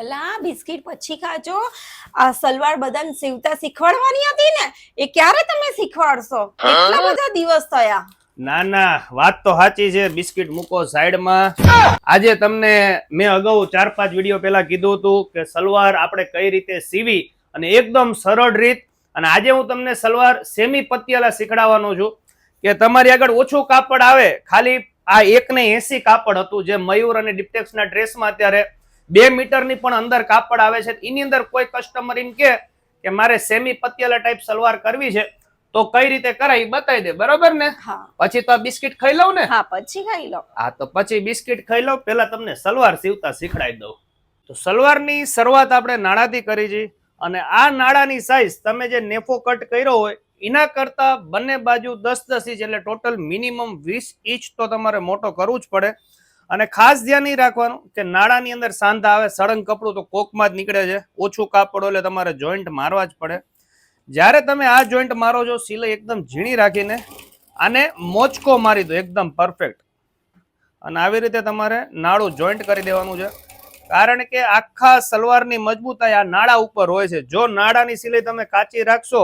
અલા બિસ્કિટ પછી ખાજો. આ સલવાર બદામ સીવતા શીખવાડવાની હતી ને, એ ક્યારે તમે શીખવાડશો? કેટલા બધા દિવસ થયા. ના ના, વાત તો સાચી છે. બિસ્કિટ મૂકો સાઈડમાં. આજે તમને મેં અગાઉ 4-5 વિડીયો પહેલા કીધું હતું કે સલવાર આપણે કઈ રીતે સીવી અને એકદમ સરળ રીત. અને આજે હું તમને સલવાર સેમી પતિયાલા શીખડાવવાનો છું કે તમારી આગળ ઓછું કાપડ આવે. ખાલી આ 1.80 કાપડ હતું જે મયુર અને ડિપ્ટેક્સના ડ્રેસમાં અત્યારે 2 મીટરની પણ અંદર કાપડ આવે છે. એની અંદર કોઈ કસ્ટમર એમ કે મારે સેમી પતિયાલા ટાઈપ સલવાર કરવી છે તો કઈ રીતે કરાય બતાવી દે, બરોબર ને? પછી તો બિસ્કિટ ખાઈ લઉં ને? હા, પછી ખાઈ લો. હા, તો પછી બિસ્કિટ ખાઈ લઉં. પહેલા તમને સલવાર સીવતા શીખડાવી દઉં. તો સલવારની શરૂઆત આપણે નાળાથી કરી છે અને આ નાળાની સાઈઝ તમે જે નેફો કટ કર્યો હોય એના કરતા બંને બાજુ 10-10 ઇંચ એટલે ટોટલ મિનિમમ 20 ઇંચ તો તમારે મોટો કરવું જ પડે. અને ખાસ ધ્યાન એ રાખવાનું કે નાળાની અંદર સાંધા આવે. સળંગ કપડું તો કોકમાં જ નીકળે છે. ઓછું કાપડ એટલે તમારે જોઈન્ટ મારવા જ પડે. જ્યારે તમે આ જોઈન્ટ મારો છો સિલાઈ એકદમ ઝીણી રાખીને આને મોચકો મારી દો એકદમ પરફેક્ટ. અને આવી રીતે તમારે નાળું જોઈન્ટ કરી દેવાનું છે. કારણ કે આખા સલવારની મજબૂતાઈ આ નાળા ઉપર હોય છે. જો નાળાની સિલાઈ તમે કાચી રાખશો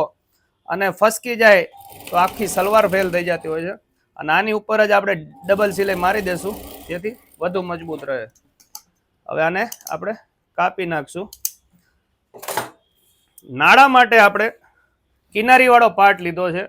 અને ફસકી જાય તો આખી સલવાર ફેલ થઈ જતી હોય છે. અને આની ઉપર જ આપણે ડબલ સિલાઈ મારી દેશું જેથી વધુ મજબૂત રહે. હવે આને આપણે કાપી નાખશું. નાળા માટે આપણે કિનારી વાળો પાર્ટ લીધો છે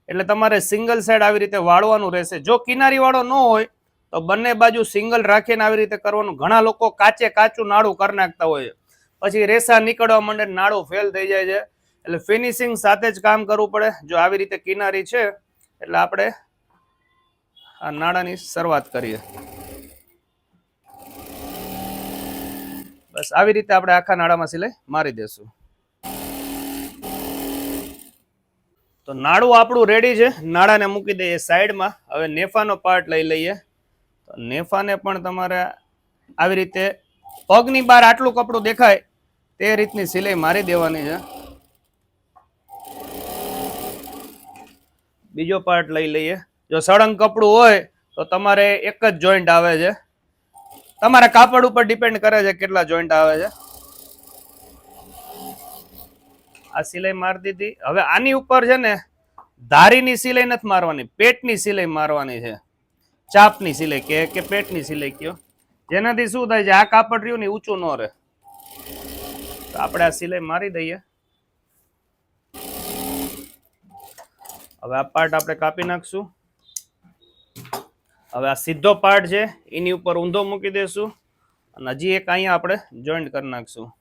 એટલે તમારે સિંગલ સાઈડ આવી રીતે વાળવાનું રહેશે. જો કિનારી વાળો ન હોય તો બંને બાજુ સિંગલ રાખીને આવી રીતે કરવાનું. ઘણા લોકો કાચું નાળું કરી નાખતા હોય છે, પછી રેસા નીકળવા માંડે, નાળું ફેલ થઈ જાય છે. એટલે ફિનિશિંગ સાથે જ કામ કરવું પડે. જો આવી રીતે કિનારી છે એટલે આપણે આ નાળાની શરૂઆત કરીએ. બસ આવી રીતે આપણે આખા નાળામાં સિલાઈ મારી દેશું. તો નાળું આપણું રેડી છે. નાળાને મૂકી દઈએ સાઈડમાં. હવે નેફાનો પાર્ટ લઈ લઈએ. તો નેફાને પણ તમારે આવી રીતે પગની બહાર આટલું કપડું દેખાય તે રીતની સિલાઈ મારી દેવાની છે. બીજો પાર્ટ લઈ લઈએ. જો સળંગ કપડું હોય તો તમારે એક જ જોઈન્ટ આવે છે. તમારા કાપડ ઉપર ડિપેન્ડ કરે છે કેટલા જોઈન્ટ આવે છે. આ સિલાઈ મારી દીધી. હવે આની ઉપર છે ને ધારીની સિલાઈ નથી મારવાની, પેટની સિલાઈ મારવાની છે. ચાપની સિલાઈ કે પેટની સિલાઈ કયો, જેનાથી શું થાય છે આ કાપડ રહ્યું ને ઊંચું ન રહે. તો આપણે આ સિલાઈ મારી દઈએ. હવે આ પાર્ટ આપણે કાપી નાખશું. હવે આ સીધો પાર્ટ છે એની ઉપર ઊંધો મૂકી દેશું અને હજી એક અહીંયા આપણે જોઈન્ટ કરી નાખશું.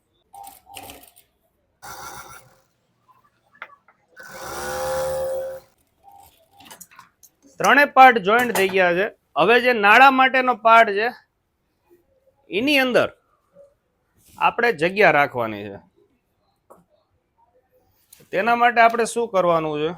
ત્રણે પાર્ટ જોઈન્ટ થઈ ગયા છે. હવે જે નાળા માટેનો પાર્ટ છે એની અંદર આપણે જગ્યા રાખવાની છે. તેના માટે આપણે શું કરવાનું છે,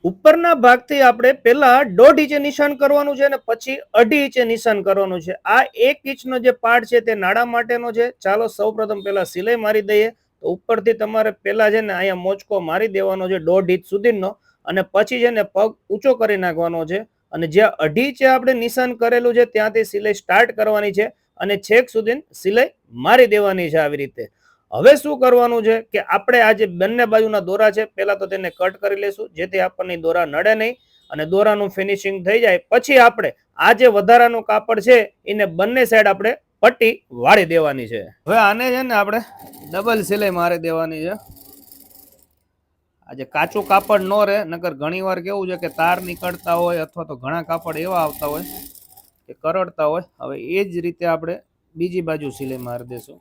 ઉપરના ભાગથી આપણે પહેલા 1.5 ઇંચે નિશાન કરવાનું છે અને પછી 2.5 ઇંચે નિશાન કરવાનું છે. આ 1 ઇંચનો જે પાર્ટ છે તે નાળા માટેનો છે. ચાલો સૌપ્રથમ પહેલા સિલાઈ મારી દઈએ. તો ઉપરથી તમારે પહેલા છે ને અહીંયા મોચકો મારી દેવાનો છે 1.5 ઇંચ સુધીનો, અને પછી છે ને પગ ઊંચો કરી નાખવાનો છે. અને જ્યાં 2.5 ઇંચે આપણે નિશાન કરેલું છે ત્યાંથી સિલાઈ સ્ટાર્ટ કરવાની છે અને છેક સુધી સિલાઈ મારી દેવાની છે આવી રીતે. હવે શું કરવાનું છે કે આપણે આ જે બંને બાજુના દોરા છે પહેલા તો તેને કટ કરી લેશું જેથી આપણને દોરા નડે નહીં અને દોરાનું ફિનિશિંગ થઈ જાય. પછી આપણે આ જે વધારાનું કાપડ છે એને બંને સાઈડ આપણે પટ્ટી વાળી દેવાની છે. હવે આને છે ને આપણે ડબલ સિલાઈ મારી દેવાની છે. આજે કાચું કાપડ ન રહે, નકર ઘણી વાર કેવું છે કે તાર નીકળતા હોય અથવા તો ઘણા કાપડ એવા આવતા હોય કે કરડતા હોય. હવે એ જ રીતે આપણે બીજી બાજુ સિલાઈ મારી દેશું.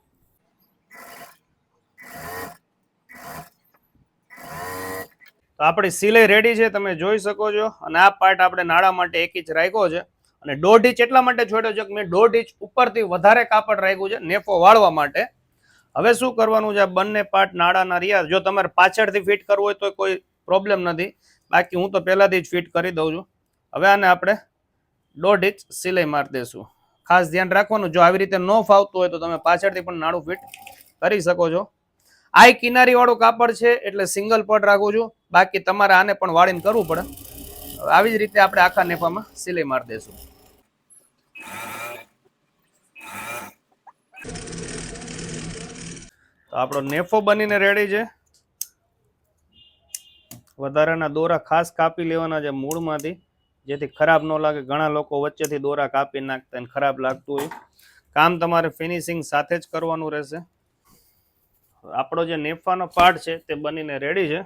તો આપણી સિલાઈ રેડી છે, તમે જોઈ શકો છો. અને આ પાર્ટ આપણે નાળા માટે 1 ઇંચ રાખ્યો છે અને 1.5 ઇંચ એટલા માટે છોડ્યો છે કે મેં 1.5 ઇંચ ઉપરથી વધારે કાપડ રાખ્યું છે નેફો વાળવા માટે. હવે શું કરવાનું છે, આ બંને પાર્ટ નાળાના રહ્યા. જો તમારે પાછળથી ફિટ કરવું હોય તો કોઈ પ્રોબ્લેમ નથી, બાકી હું તો પહેલાથી જ ફિટ કરી દઉં છું. હવે આને આપણે 1.5 ઇંચ સિલાઈ મારી દઈશું. ખાસ ધ્યાન રાખવાનું, જો આવી રીતે ન ફાવતું હોય તો તમે પાછળથી પણ નાળું ફિટ કરી શકો છો. આ કિનારી વાળું કાપડ છે એટલે સિંગલ પટ રાખું છું, બાકી તમારે આને પણ વાળીને કરવું પડે. આવી જ રીતે આપણે આખા નેફામાં સિલાઈ મારી દઈશું. આપણો નેફો બનીને રેડી છે. વધારાના દોરા ખાસ કાપી લેવાના છે મૂળમાંથી, જેથી ખરાબ ન લાગે. ઘણા લોકો વચ્ચેથી દોરા કાપી નાખતા અને ખરાબ લાગતું હોય. કામ તમારે ફિનિશિંગ સાથે જ કરવાનું રહેશે. આપણો જે નેફાનો પાર્ટ છે તે બનીને રેડી છે.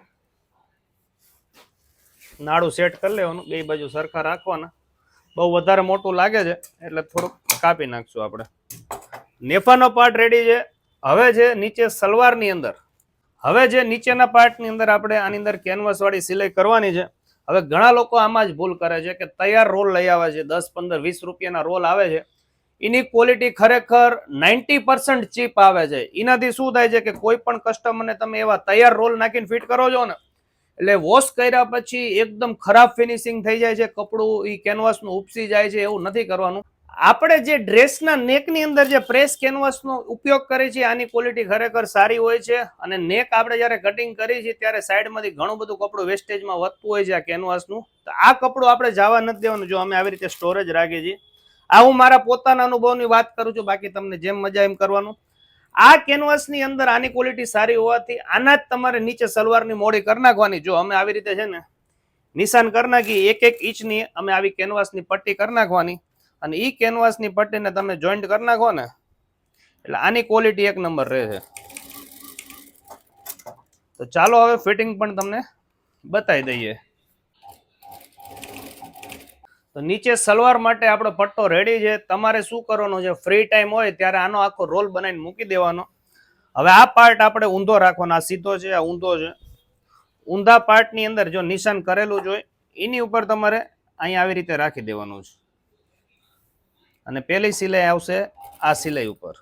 નાડું સેટ કરી લેવાનું, બે બાજુ સરખા રાખવાના. બહુ વધારે મોટું લાગે છે એટલે થોડુંક કાપી નાખશું આપણે. નેફાનો પાર્ટ રેડી છે. હવે છે નીચે સલવારની અંદર, હવે જે નીચેના પાર્ટની અંદર આપણે આની અંદર કેનવાસ વાળી સિલાઈ કરવાની છે. હવે ઘણા લોકો આમાં જ ભૂલ કરે છે કે તૈયાર રોલ લઈ આવે છે, 10, 15, 20 રૂપિયાના રોલ આવે છે. એની ક્વોલિટી ખરેખર 90% ચીપ આવે છે. એનાથી શું થાય છે કે કોઈ પણ કસ્ટમરને તમે એવા તૈયાર રોલ નાખીને ફિટ કરો છો ને, એટલે વોશ કર્યા પછી એકદમ ખરાબ ફિનિશિંગ થઈ જાય છે. કપડું એ કેનવાસનું ઉપસી જાય છે. એવું નથી કરવાનું. આપણે જે ડ્રેસના નેકની અંદર જે પ્રેસ કેનવાસનો ઉપયોગ કરીએ છીએ, આની ક્વોલિટી ખરેખર સારી હોય છે. અને નેક આપણે જ્યારે કટિંગ કરીએ છીએ ત્યારે સાઈડમાંથી ઘણું બધું કપડું વેસ્ટેજમાં વધતું હોય છે આ કેનવાસનું. તો આ કપડું આપણે જવા નથી દેવાનું જો અમે આવી રીતે સ્ટોરેજ રાખીએ છીએ. આ હું મારા પોતાના અનુભવની વાત કરું છું, બાકી તમને જેમ મજા એમ કરવાનું. આ કેનવાસની અંદર આની ક્વોલિટી સારી હોવાથી આના જ તમારે નીચે સલવારની મોડી કરી નાખવાની. જો અમે આવી રીતે છે ને નિશાન કરી નાખી, એક એક ઇંચની અમે આવી કેનવાસની પટ્ટી કરી નાખવાની. અને ઈ કેનવાસની પટ્ટીને તમે જોઈન્ટ કરી નાખો ને એટલે આની ક્વોલિટી એક નંબર રહે છે. તો ચાલો હવે ફિટિંગ પણ તમને બતાવી દઈએ. તો નીચે સલવાર માટે આપણો પટ્ટો રેડી છે. તમારે શું કરવાનું છે, ફ્રી ટાઈમ હોય ત્યારે આનો આખો રોલ બનાવીને મૂકી દેવાનો. હવે આ પાર્ટ આપણે ઊંધો રાખવાનો. આ સીધો છે, આ ઊંધો છે. ઊંધા પાર્ટની અંદર જો નિશાન કરેલું જ હોય એની ઉપર તમારે અહીંયા આવી રીતે રાખી દેવાનું છે. અને પેલી સિલાઈ આવશે આ સિલાઈ ઉપર.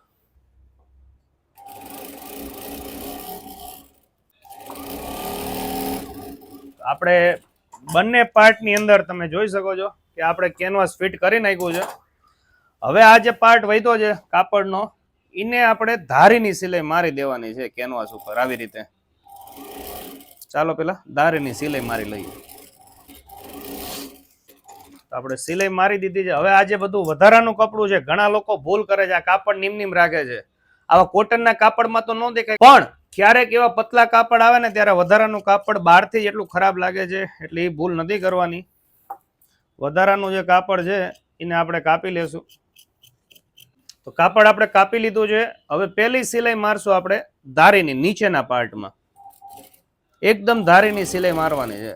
આપણે બંને પાર્ટની અંદર તમે જોઈ શકો છો કે આપણે કેનવાસ ફિટ કરી નાખ્યું છે. હવે આ જે પાર્ટ વધ્યો છે કાપડનો, એને આપણે ધારીની સિલાઈ મારી દેવાની છે કેનવાસ ઉપર આવી રીતે. ચાલો પેલા ધારીની સિલાઈ મારી લઈએ. આપણે સિલાઈ મારી દીધી છે. હવે આ જે બધું વધારાનું કપડું છે, ઘણા લોકો ભૂલ કરે છે, આ કાપડ નીમ રાખે છે. આવા કોટનના કાપડમાં તો ન દેખાય, પણ ક્યારેક એવા પતલા કાપડ આવે ને ત્યારે વધારાનું કાપડ બહારથી એટલું ખરાબ લાગે છે. એટલે એ ભૂલ નથી કરવાની. વધારાનું જે કાપડ છે એને આપણે કાપી લેશું. તો કાપડ આપણે કાપી લીધું છે. હવે પહેલી સિલાઈ મારશું આપણે ધારીની નીચેના પાર્ટમાં. એકદમ ધારીની સિલાઈ મારવાની છે.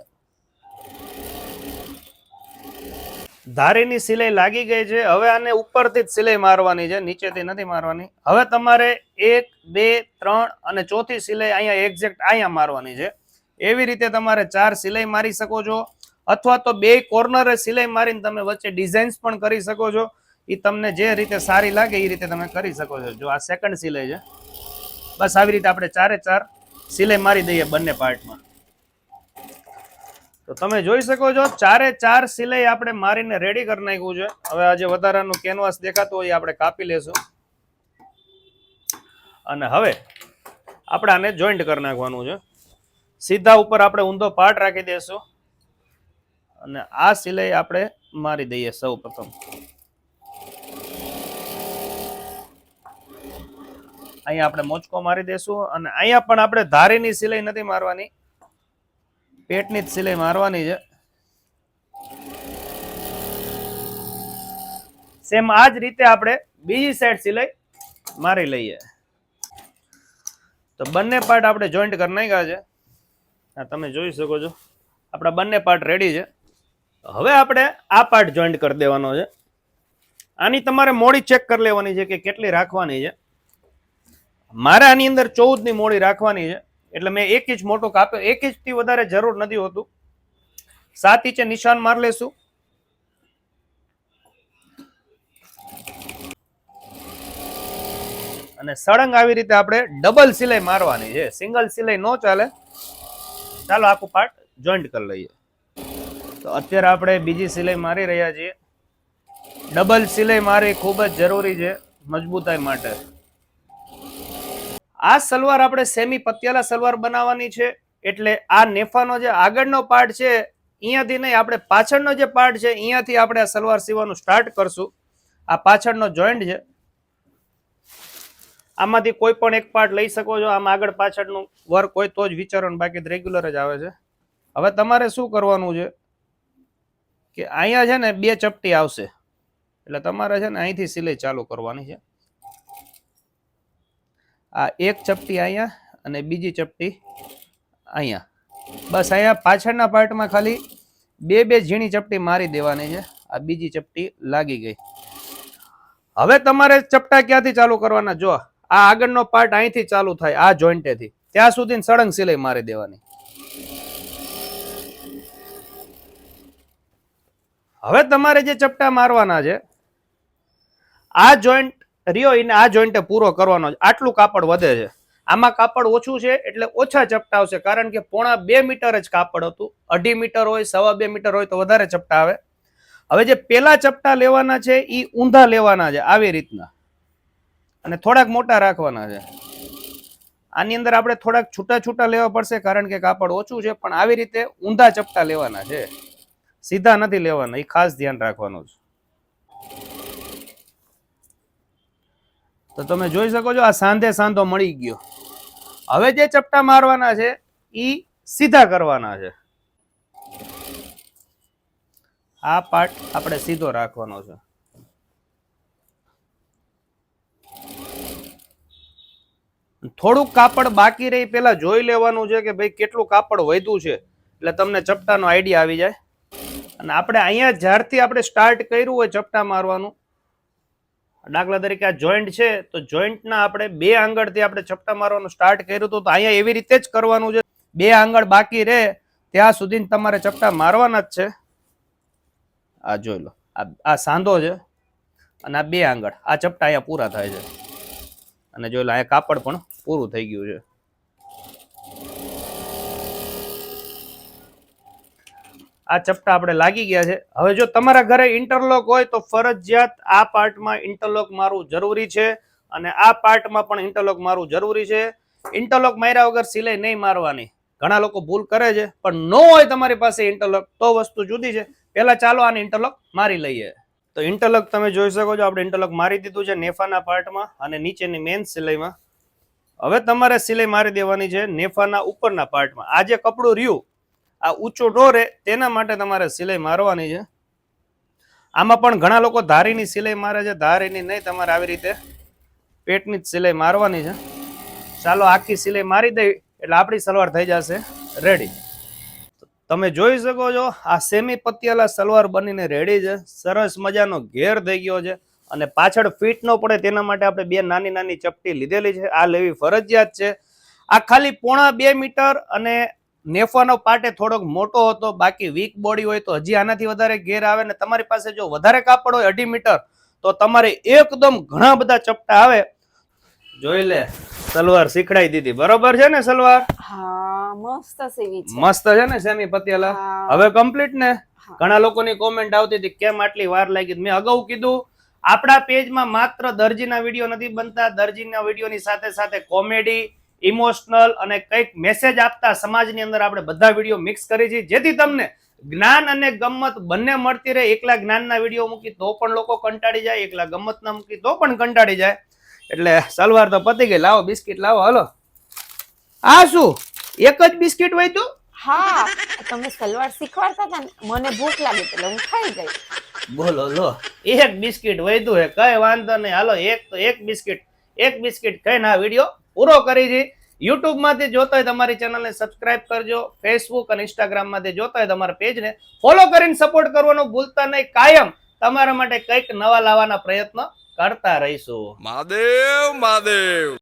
ધારીની સિલાઈ લાગી ગઈ છે. હવે આને ઉપરથી જ સિલાઈ મારવાની છે, નીચેથી નથી મારવાની. હવે તમારે 1, 2, 3 અને ચોથી સિલાઈ અહીંયા એક્ઝેક્ટ અહીંયા મારવાની છે. એવી રીતે તમારે 4 સિલાઈ મારી શકો છો, અથવા તો 2 કોર્નરે સિલાઈ મારીને તમે વચ્ચે ડિઝાઇન્સ પણ કરી શકો છો. એ તમને જે રીતે સારી લાગે એ રીતે તમે કરી શકો છો. જો આ સેકન્ડ સિલાઈ છે. બસ આવી રીતે આપણે 4 સિલાઈ મારી દઈએ બંને પાર્ટમાં. તો તમે જોઈ શકો છો 4 સિલાઈ આપણે મારીને રેડી કરી નાખ્યું છે. હવે આ જે વધારાનું કેનવાસ દેખાતું હોય એ આપણે કાપી લેશું. અને હવે આપણે આને જોઈન્ટ કરી નાખવાનું છે. સીધા ઉપર આપણે ઊંધો પાર્ટ રાખી દઈશું અને આ સિલાઈ આપણે મારી દઈએ સૌ પ્રથમ. અહીંયા આપણે મોચકો મારી દઈશું. અને અહીંયા પણ આપણે ધારીની સિલાઈ નથી મારવાની, પેટની જ સિલાઈ મારવાની છે. સેમ આ જ રીતે આપણે બીજી સાઈડ સિલાઈ મારી લઈએ. તો બંને પાર્ટ આપણે જોઈન્ટ કરી નાખ્યા છે. તમે જોઈ શકો છો આપણા બંને પાર્ટ રેડી છે. હવે આપણે આ પાર્ટ જોઈન્ટ કરી દેવાનો છે. આની તમારે મોડી ચેક કરી લેવાની છે કે કેટલી રાખવાની છે. મારે આની અંદર 14 ની મોડી રાખવાની છે, એટલે મેં 1 ઇંચ મોટો કાપ્યો. 1 ઇંચથી વધારે જરૂર નથી હોતું. 7 ઇંચે નિશાન માર લેશું. અને સળંગ આવી રીતે આપણે ડબલ સિલાઈ મારવાની છે, સિંગલ સિલાઈ ન ચાલે. ચાલો આખું પાર્ટ જોઈન્ટ કરી લઈએ. તો અત્યારે આપણે બીજી સિલાઈ મારી રહ્યા છીએ. ડબલ સિલાઈ મારી ખૂબ જ જરૂરી છે મજબૂતાઈ માટે. આ સલવાર આપણે સેમી પતિયાલા સલવાર બનાવવાની છે, એટલે આ નેફાનો જે આગળનો પાર્ટ છે અહીંયાથી નહીં, આપણે પાછળનો જે પાર્ટ છે અહીંયાથી આપણે આ સલવાર સીવવાનું સ્ટાર્ટ કરશું. આ પાછળનો જોઈન્ટ છે. આમાંથી કોઈ પણ એક પાર્ટ લઈ શકો છો. આમ આગળ પાછળનું વર્ક હોય તો જ વિચારો, બાકી રેગ્યુલર જ આવે છે. હવે તમારે શું કરવાનું છે કે અહીંયા છે ને 2 ચપટી આવશે, એટલે તમારે છે ને અહીંથી સિલાઈ ચાલુ કરવાની છે. આ એક ચપટી અહીંયા અને બીજી ચપટી અહીંયા. બસ અહીંયા પાછળના પાર્ટમાં ખાલી 2 ઝીણી ચપટી મારી દેવાની છે. આ બીજી ચપટી લાગી ગઈ. હવે તમારે ચપટા ક્યાંથી ચાલુ કરવાના? જો આ આગળનો પાર્ટ અહીંથી ચાલુ થાય, આ જોઈન્ટેથી ત્યાં સુધી સળંગ સિલાઈ મારી દેવાની. હવે તમારે જે ચપટા મારવાના છે, આ જોઈન્ટ રહ્યો એને આ જોઈન્ટે પૂરો કરવાનો છે. આટલું કાપડ વધે છે. આમાં કાપડ ઓછું છે એટલે ઓછા ચપટા આવશે, કારણ કે 1.5 મીટર જ કાપડ હતું. 2.5 મીટર હોય, 2.25 મીટર હોય તો વધારે ચપટા આવે. હવે જે પેલા ચપટા લેવાના છે એ ઊંધા લેવાના છે, આવી રીતના, અને થોડાક મોટા રાખવાના છે. આની અંદર આપણે થોડાક છૂટા છૂટા લેવા પડશે, કારણ કે કાપડ ઓછું છે, પણ આવી રીતે ઊંધા ચપટા લેવાના છે, સીધા નથી લેવાના. એ ખાસ ધ્યાન રાખવાનું છે. તો તમે જોઈ શકો છો આ સાંધે સાંધો મળી ગયો. હવે જે ચપટા મારવાના છે એ સીધા કરવાના છે. આ પાર્ટ આપણે સીધો રાખવાનો છે. થોડુંક કાપડ બાકી રહી પેલા જોઈ લેવાનું છે કે ભાઈ કેટલું કાપડ વધ્યું છે, એટલે તમને ચપટાનો આઈડિયા આવી જાય. અને આપણે અહીંયા જ્યારથી આપણે સ્ટાર્ટ કર્યું હોય ચપટા મારવાનું, દાખલા તરીકે આ જોઈન્ટ છે તો જોઈન્ટના આપણે 2 આંગળથી આપણે ચપટા મારવાનું સ્ટાર્ટ કર્યું હતું, તો અહીંયા એવી રીતે જ કરવાનું છે. 2 આંગળ બાકી રહે ત્યાં સુધી તમારે ચપટા મારવાના જ છે. આ જોઈ લો, આ સાંધો છે અને આ 2 આંગળ, આ ચપટા અહીંયા પૂરા થાય છે. અને જોઈ લો અહીંયા કાપડ પણ પૂરું થઈ ગયું છે. આ ચપટા આપણે લાગી ગયા છે. હવે જો તમારા ઘરે ઇન્ટરલોક હોય તો ફરજિયાત આ પાર્ટમાં ઇન્ટરલોક મારવું જરૂરી છે, અને આ પાર્ટમાં પણ ઇન્ટરલોક મારવું જરૂરી છે. ઇન્ટરલોક માર્યા વગર સિલાઈ નહીં મારવાની. ઘણા લોકો ભૂલ કરે છે, પણ ન હોય તમારી પાસે ઇન્ટરલોક તો વસ્તુ જુદી છે. પહેલા ચાલો આને ઇન્ટરલોક મારી લઈએ. તો ઇન્ટરલોક તમે જોઈ શકો છો, આપણે ઇન્ટરલોક મારી દીધું છે નેફાના પાર્ટમાં અને નીચેની મેન સિલાઈમાં. હવે તમારે સિલાઈ મારી દેવાની છે નેફાના ઉપરના પાર્ટમાં. આ જે કપડું રહ્યું આ ઊંચો ડોરે તેના માટે તમારે સિલાઈ મારવાની છે. આમાં પણ ઘણા લોકો ધારીની સિલાઈ મારે છે, ધારીની નહીં, તમારે આવી રીતે પેટની જ સિલાઈ મારવાની છે. ચાલો આખી સિલાઈ મારી દઈ એટલે આપણી સલવાર થઈ જશે રેડી. તમે જોઈ શકો છો આ સેમી પતિયાલા સલવાર બનીને રેડી છે. સરસ મજાનો ઘેર થઈ ગયો છે, અને પાછળ ફિટ ન પડે તેના માટે આપણે 2 નાની નાની ચપટી લીધેલી છે. આ લેવી ફરજિયાત છે. આ ખાલી 1.5 મીટર અને નેફાનો પાર્ટ થોડોક મોટો હતો, બાકી વીક બોડી હોય તો હજી આનાથી વધારે ઘેર આવે. ને તમારી પાસે જો વધારે કાપડ હોય 2.5 મીટર તો તમારે એકદમ ઘણા બધા ચપટા આવે. જોઈ લે, સલવાર શીખડાઈ દીધી. બરોબર છે ને સલવાર? હા, મસ્ત સીવી છે. મસ્ત છે ને સેમી પતિયાલા? હવે કમ્પ્લીટ ને? ઘણા લોકોની કોમેન્ટ આવતી હતી કેમ આટલી વાર લાગી. મેં અગાઉ કીધું આપણા પેજમાં માત્ર દરજીના વિડીયો નથી બનતા. દરજીના વિડીયોની સાથે સાથે કોમેડી, ઇમોશનલ અને કંઈક મેસેજ આપતા સમાજની અંદર આપણે બધા વિડીયો મિક્સ કરી છે, જેથી તમને જ્ઞાન અને ગમ્મત બંને મળતી રહે. એકલા જ્ઞાનના વિડીયો મૂકી તો પણ લોકો કંટાળી જાય, એકલા ગમ્મતના મૂકી તો પણ કંટાળી જાય. એટલે સલવાર તો પતી ગઈ. લાવો બિસ્કિટ લાવો. હાલો. આ શું એક જ બિસ્કિટ હોય તું? હા, તમે સલવાર શીખવાડતા હતા ને, મને ભૂખ લાગી એટલે હું ખાઈ ગઈ. બોલો લો, એક બિસ્કિટ વધ્યું હે, કઈ વાંધો નહીં. હાલો એક બિસ્કિટ ખાઈને આ વિડીયો પૂરો કરી છે. યુટ્યુબ માંથી જોતા હોય તમારી ચેનલને સબસ્ક્રાઇબ કરજો. ફેસબુક અને ઇન્સ્ટાગ્રામ માંથી જોતા હોય તમારા પેજને ફોલો કરીને સપોર્ટ કરવાનું ભૂલતા નહીં. કાયમ તમારા માટે કંઈક નવા લાવવાના પ્રયત્ન કરતા રહીશું. મહાદેવ મહાદેવ.